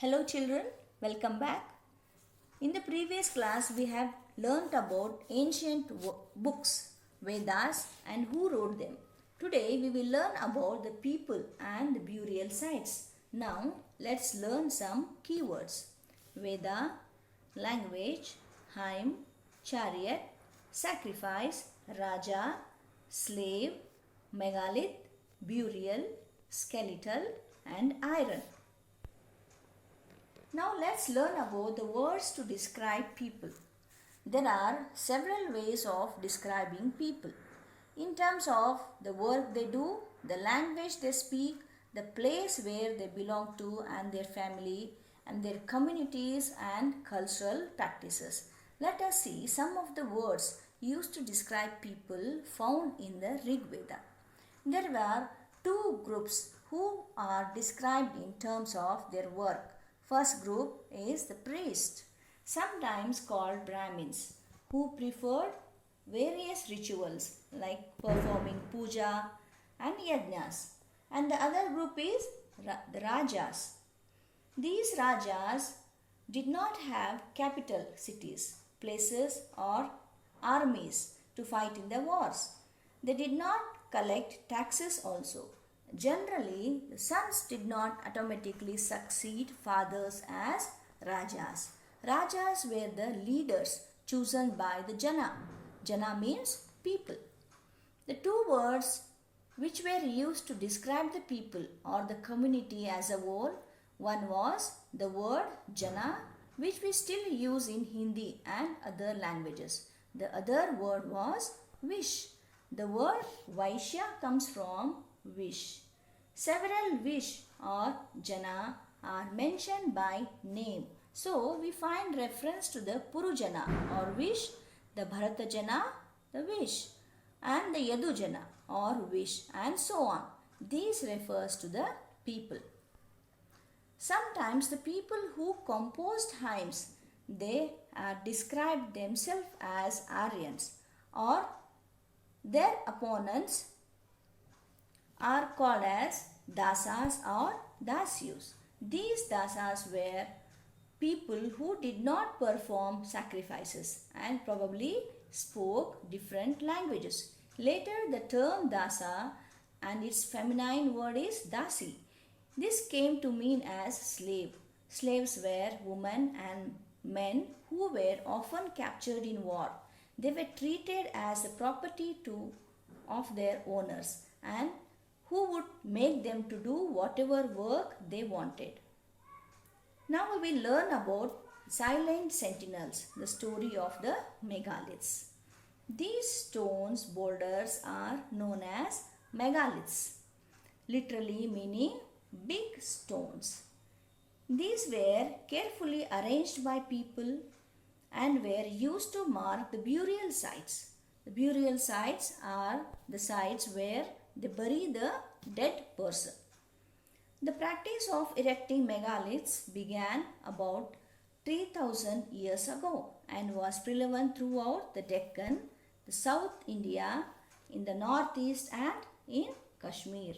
Hello children, welcome back. In the previous class we have learnt about ancient books, Vedas and who wrote them. Today we will learn about the people and the burial sites. Now let's learn some keywords. Veda, language, hymn, chariot, sacrifice, raja, slave, megalith, burial, skeletal and iron. Now let's learn about the words to describe people. There are several ways of describing people. In terms of the work they do, the language they speak, the place where they belong to and their family and their communities and cultural practices. Let us see some of the words used to describe people found in the Rig Veda. There were two groups who are described in terms of their work. First group is the priest, sometimes called Brahmins, who preferred various rituals like performing puja and yajnas. And the other group is the Rajas. These Rajas did not have capital cities, places or armies to fight in the wars. They did not collect taxes also. Generally, the sons did not automatically succeed fathers as Rajas. Rajas were the leaders chosen by the Jana. Jana means people. The two words which were used to describe the people or the community as a whole, one was the word Jana, which we still use in Hindi and other languages. The other word was Vish. The word Vaishya comes from Vish. Several Vish or Jana are mentioned by name. So we find reference to the Purujana or Vish, the Bharatajana, the Vish, and the Yadujana or Vish, and so on. These refers to the people. Sometimes the people who composed hymns, they described themselves as Aryans, or their opponents are called as dasas or dasyus. These dasas were people who did not perform sacrifices and probably spoke different languages. Later the term dasa and its feminine word is dasi. This came to mean as slave. Slaves were women and men who were often captured in war. They were treated as a property of their owners and who would make them to do whatever work they wanted. Now we will learn about silent sentinels, the story of the megaliths. These stones boulders are known as megaliths, literally meaning big stones. These were carefully arranged by people and were used to mark the burial sites. The burial sites are the sites where they bury the dead person. The practice of erecting megaliths began about 3000 years ago and was prevalent throughout the Deccan, the South India, in the Northeast and in Kashmir.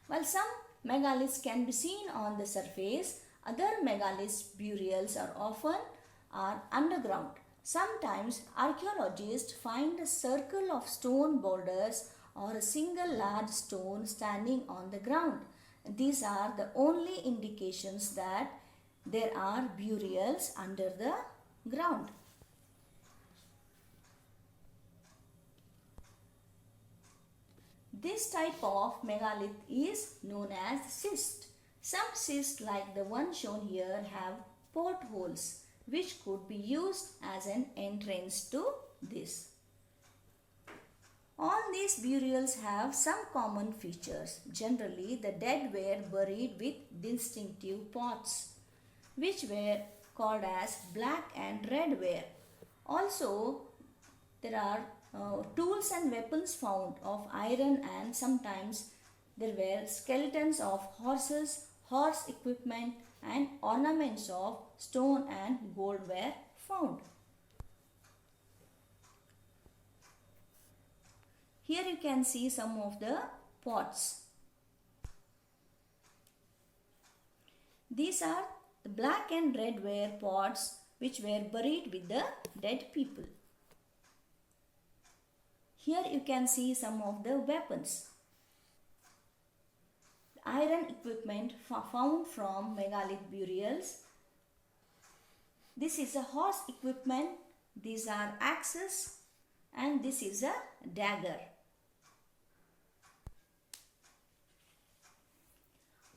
While some megaliths can be seen on the surface, other megaliths burials are underground. Sometimes archaeologists find a circle of stone boulders or a single large stone standing on the ground. These are the only indications that there are burials under the ground. This type of megalith is known as schist. Some schists like the one shown here have portholes which could be used as an entrance to this. All these burials have some common features. Generally, the dead were buried with distinctive pots, which were called as black and red ware. Also, there are tools and weapons found of iron, and sometimes there were skeletons of horses, horse equipment, and ornaments of stone and gold were found. Here you can see some of the pots. These are the black and red ware pots which were buried with the dead people. Here you can see some of the weapons. Iron equipment found from megalith burials. This is a horse equipment. These are axes and this is a dagger.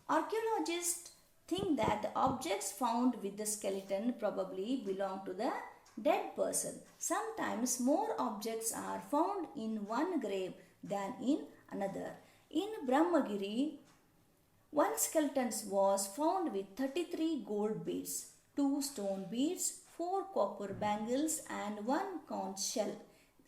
Archaeologists think that the objects found with the skeleton probably belong to the dead person. Sometimes more objects are found in one grave than in another. In Brahmagiri, one skeleton was found with 33 gold beads, 2 stone beads, 4 copper bangles and 1 conch shell.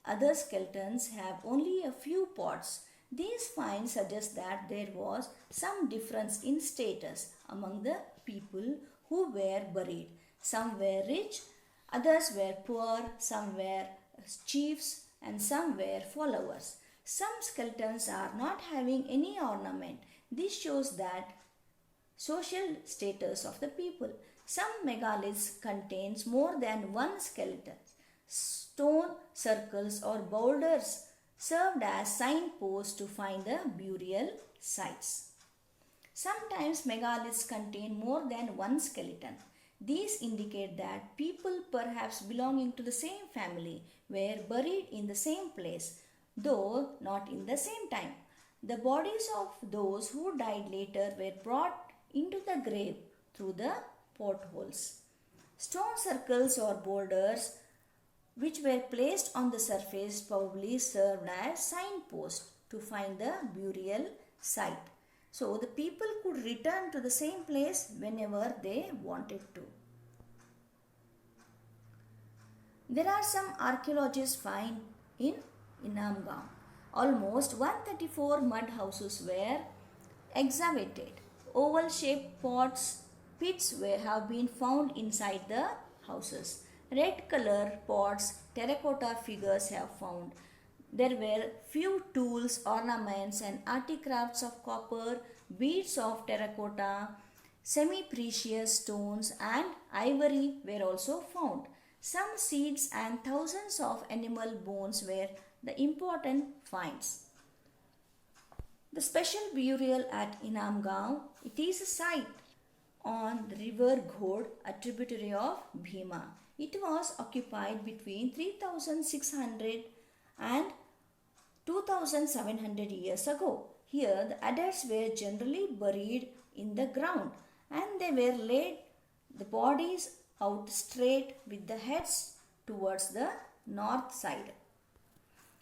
Other skeletons have only a few pots. These finds suggest that there was some difference in status among the people who were buried. Some were rich, others were poor, some were chiefs and some were followers. Some skeletons are not having any ornament. This shows that social status of the people. Some megaliths contains more than one skeleton. Stone circles or boulders served as signposts to find the burial sites. Sometimes megaliths contain more than one skeleton. These indicate that people perhaps belonging to the same family were buried in the same place, though not in the same time. The bodies of those who died later were brought into the grave through the portholes. Stone circles or boulders which were placed on the surface probably served as signposts to find the burial site. So the people could return to the same place whenever they wanted to. There are some archaeologists find in Inamgaon. Almost 134 mud houses were excavated. Oval-shaped pits have been found inside the houses. Red color pots, terracotta figures have found. There were few tools, ornaments and articrafts of copper, beads of terracotta, semi-precious stones and ivory were also found. Some seeds and thousands of animal bones were the important finds. The special burial at Inamgaon, it is a site on the river Ghod, a tributary of Bhima. It was occupied between 3600 and 2700 years ago. Here the adults were generally buried in the ground and they were laid the bodies out straight with the heads towards the north side.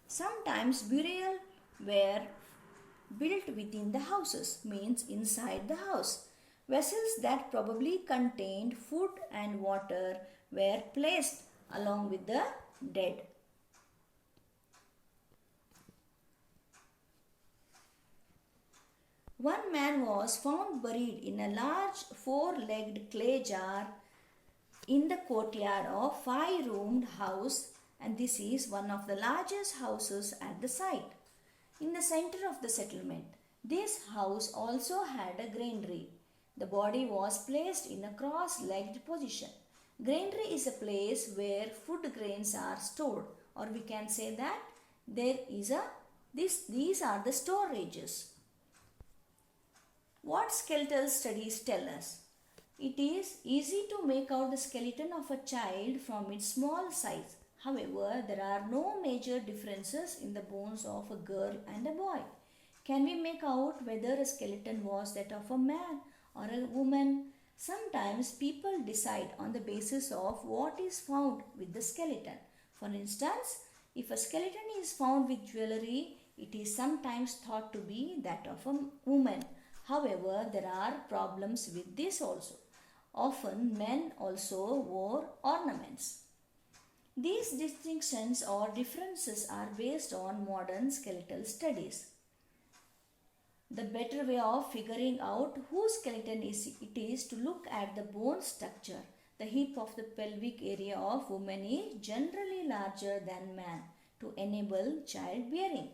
Sometimes burial were built within the houses, means inside the house. Vessels that probably contained food and water were placed along with the dead. One man was found buried in a large four-legged clay jar in the courtyard of a 5-roomed house, and this is one of the largest houses at the site. In the center of the settlement, this house also had a granary. The body was placed in a cross-legged position. Granary is a place where food grains are stored, or we can say that these are the storages. What skeletal studies tell us? It is easy to make out the skeleton of a child from its small size. However, there are no major differences in the bones of a girl and a boy. Can we make out whether a skeleton was that of a man or a woman? Sometimes people decide on the basis of what is found with the skeleton. For instance, if a skeleton is found with jewelry, it is sometimes thought to be that of a woman. However, there are problems with this also. Often men also wore ornaments. These distinctions or differences are based on modern skeletal studies. The better way of figuring out whose skeleton it is to look at the bone structure. The hip of the pelvic area of woman is generally larger than man to enable childbearing.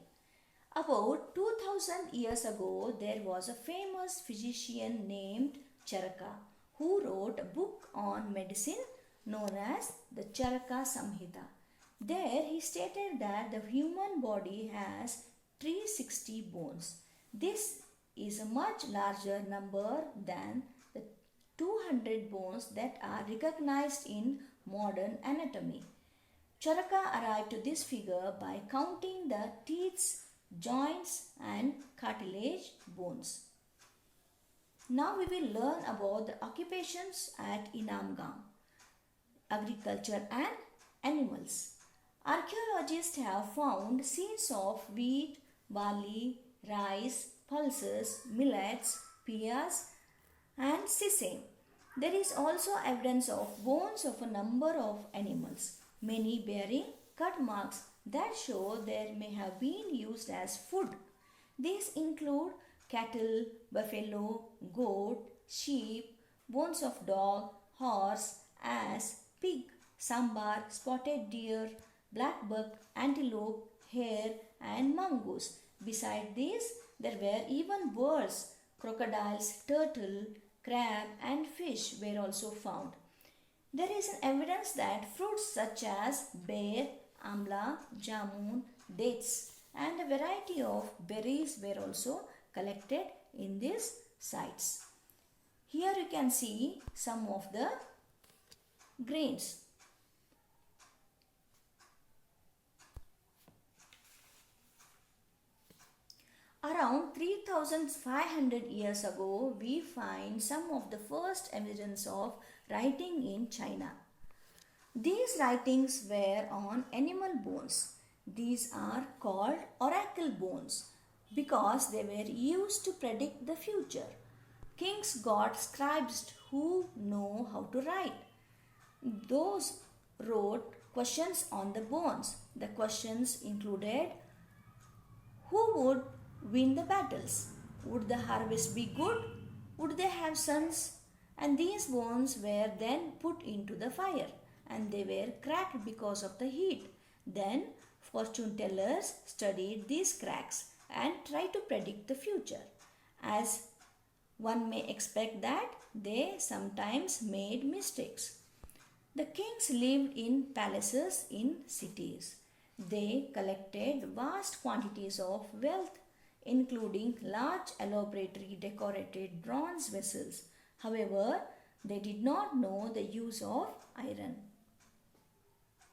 About 2000 years ago, there was a famous physician named Charaka who wrote a book on medicine known as the Charaka Samhita. There he stated that the human body has 360 bones. This is a much larger number than the 200 bones that are recognized in modern anatomy. Charaka arrived to this figure by counting the teeth, joints and cartilage bones. Now we will learn about the occupations at Inamgam, agriculture and animals. Archaeologists have found seeds of wheat, barley, rice, pulses, millets, peas and sesame. There is also evidence of bones of a number of animals, many bearing cut marks that show they may have been used as food. These include cattle, buffalo, goat, sheep, bones of dog, horse, ass, pig, sambar, spotted deer, black buck, antelope, hare, and mongoose. Besides these, there were even birds, crocodiles, turtle, crab, and fish were also found. There is an evidence that fruits such as bear, amla, jamun, dates, and a variety of berries were also collected in these sites. Here you can see some of the grains. Around 3500 years ago, we find some of the first evidence of writing in China. These writings were on animal bones. These are called oracle bones because they were used to predict the future. Kings got scribes who know how to write. Those wrote questions on the bones. The questions included: who would win the battles? Would the harvest be good? Would they have sons? And these bones were then put into the fire and they were cracked because of the heat. Then fortune tellers studied these cracks and tried to predict the future. As one may expect that they sometimes made mistakes. The kings lived in palaces in cities. They collected vast quantities of wealth, including large elaborately decorated bronze vessels. However, they did not know the use of iron.